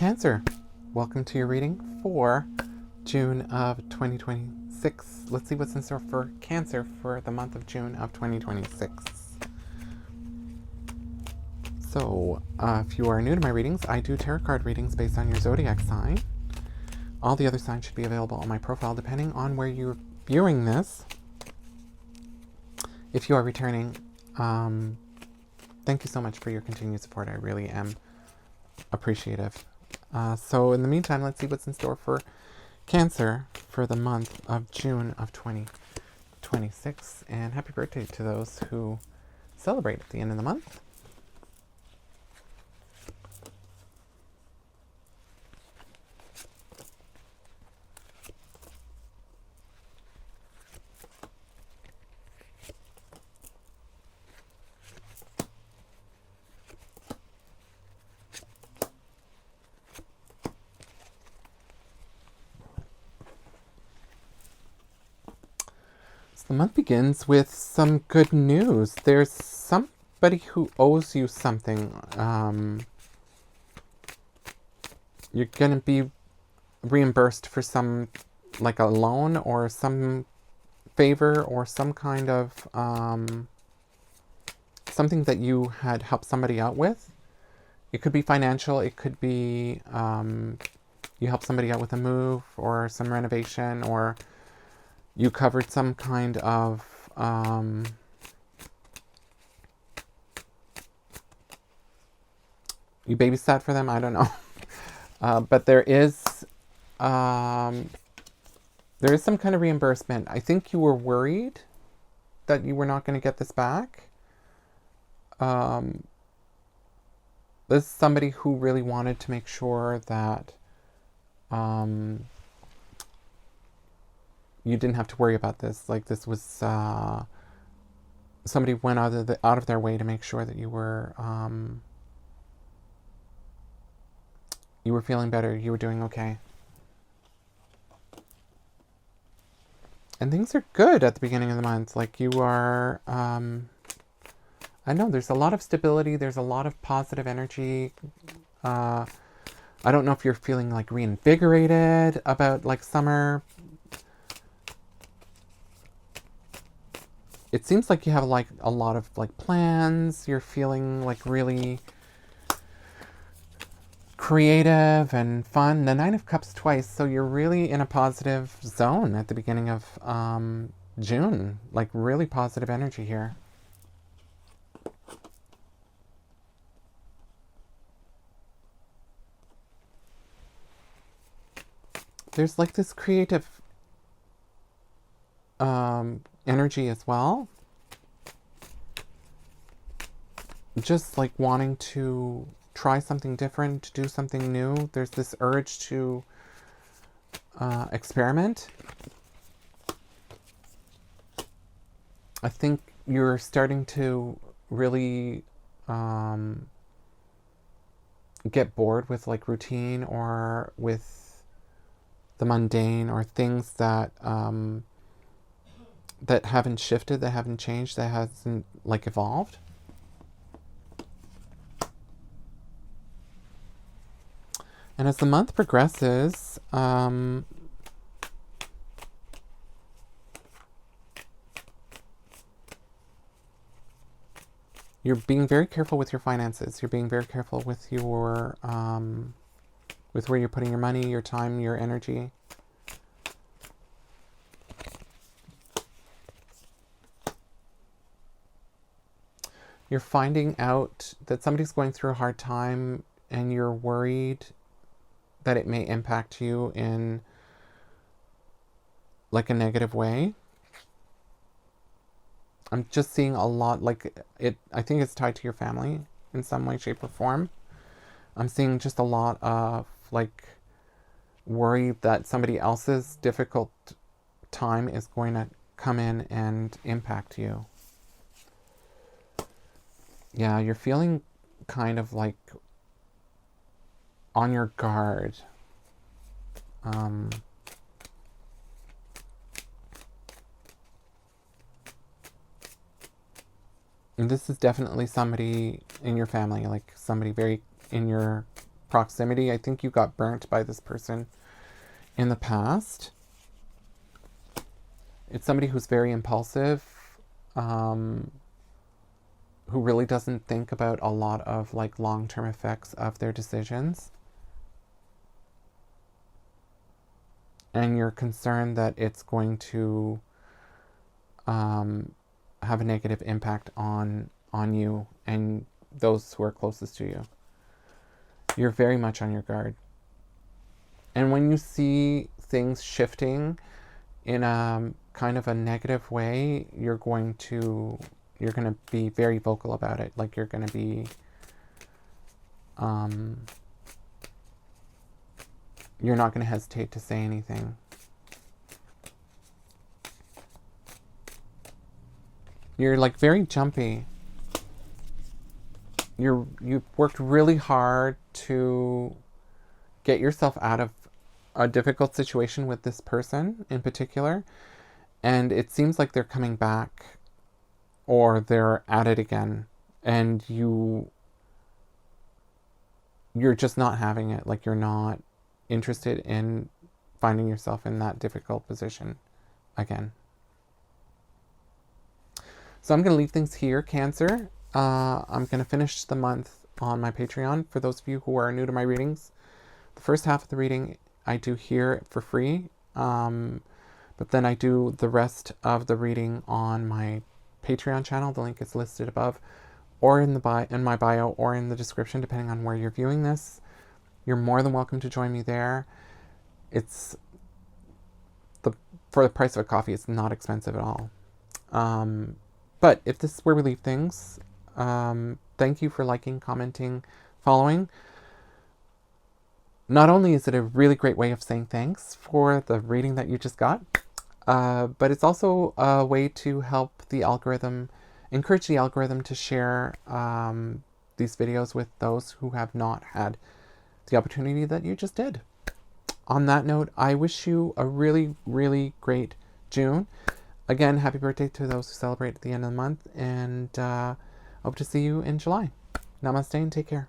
Cancer, welcome to your reading for June of 2026. Let's see what's in store for Cancer for the month of June of 2026. So, if you are new to my readings, I do tarot card readings based on your Zodiac sign. All the other signs should be available on my profile depending on where you're viewing this. If you are returning, thank you so much for your continued support. I really am appreciative. So in the meantime, let's see what's in store for Cancer for the month of June of 2026. And happy birthday to those who celebrate at the end of the month. The month begins with some good news. There's somebody who owes you something. You're going to be reimbursed for some, like a loan or some favor or some kind of something that you had helped somebody out with. It could be financial. It could be you helped somebody out with a move or some renovation, or you covered some kind of you babysat for them. I don't know, but there is some kind of reimbursement. I think you were worried that you were not going to get this back. This is somebody who really wanted to make sure that you didn't have to worry about this. Like, this was somebody went out of their way to make sure that you were feeling better, you were doing okay. And things are good at the beginning of the month. Like, you are I know there's a lot of stability, there's a lot of positive energy. I don't know if you're feeling like reinvigorated about like summer. It seems like you have like a lot of like plans. You're feeling like really creative and fun. The Nine of Cups twice, so you're really in a positive zone at the beginning of June. Like, really positive energy here. There's like this creative energy as well. Just like wanting to try something different, to do something new. There's this urge to experiment. I think you're starting to really get bored with like routine or with the mundane, or things that that haven't shifted, that haven't changed, that hasn't like evolved. And as the month progresses, you're being very careful with your finances. You're being very careful with your with where you're putting your money, your time, your energy. You're finding out that somebody's going through a hard time and you're worried that it may impact you in like a negative way. I'm just seeing a lot, like it, I think it's tied to your family in some way, shape, or form. I'm seeing just a lot of like worry that somebody else's difficult time is going to come in and impact you. Yeah, you're feeling kind of like on your guard. And this is definitely somebody in your family, like somebody very in your proximity. I think you got burnt by this person in the past. It's somebody who's very impulsive, who really doesn't think about a lot of like long-term effects of their decisions. And you're concerned that it's going to have a negative impact on you and those who are closest to you. You're very much on your guard. And when you see things shifting in a kind of a negative way, you're going to be very vocal about it. Like you're going to be you're not going to hesitate to say anything. You're like very jumpy. You've worked really hard to get yourself out of a difficult situation with this person in particular, and it seems like they're coming back or they're at it again, and you're just not having it. Like you're not interested in finding yourself in that difficult position again. So I'm going to leave things here, Cancer. I'm going to finish the month on my Patreon. For those of you who are new to my readings, the first half of the reading I do here for free, but then I do the rest of the reading on my Patreon channel. The link is listed above, or in my bio, or in the description, depending on where you're viewing this. You're more than welcome to join me there. It's for the price of a coffee. It's not expensive at all. But if this is where we leave things, thank you for liking, commenting, following. Not only is it a really great way of saying thanks for the reading that you just got, but it's also a way to help the algorithm, encourage the algorithm to share these videos with those who have not had the opportunity that you just did. On that note, I wish you a really, really great June. Again, happy birthday to those who celebrate at the end of the month, and hope to see you in July. Namaste and take care.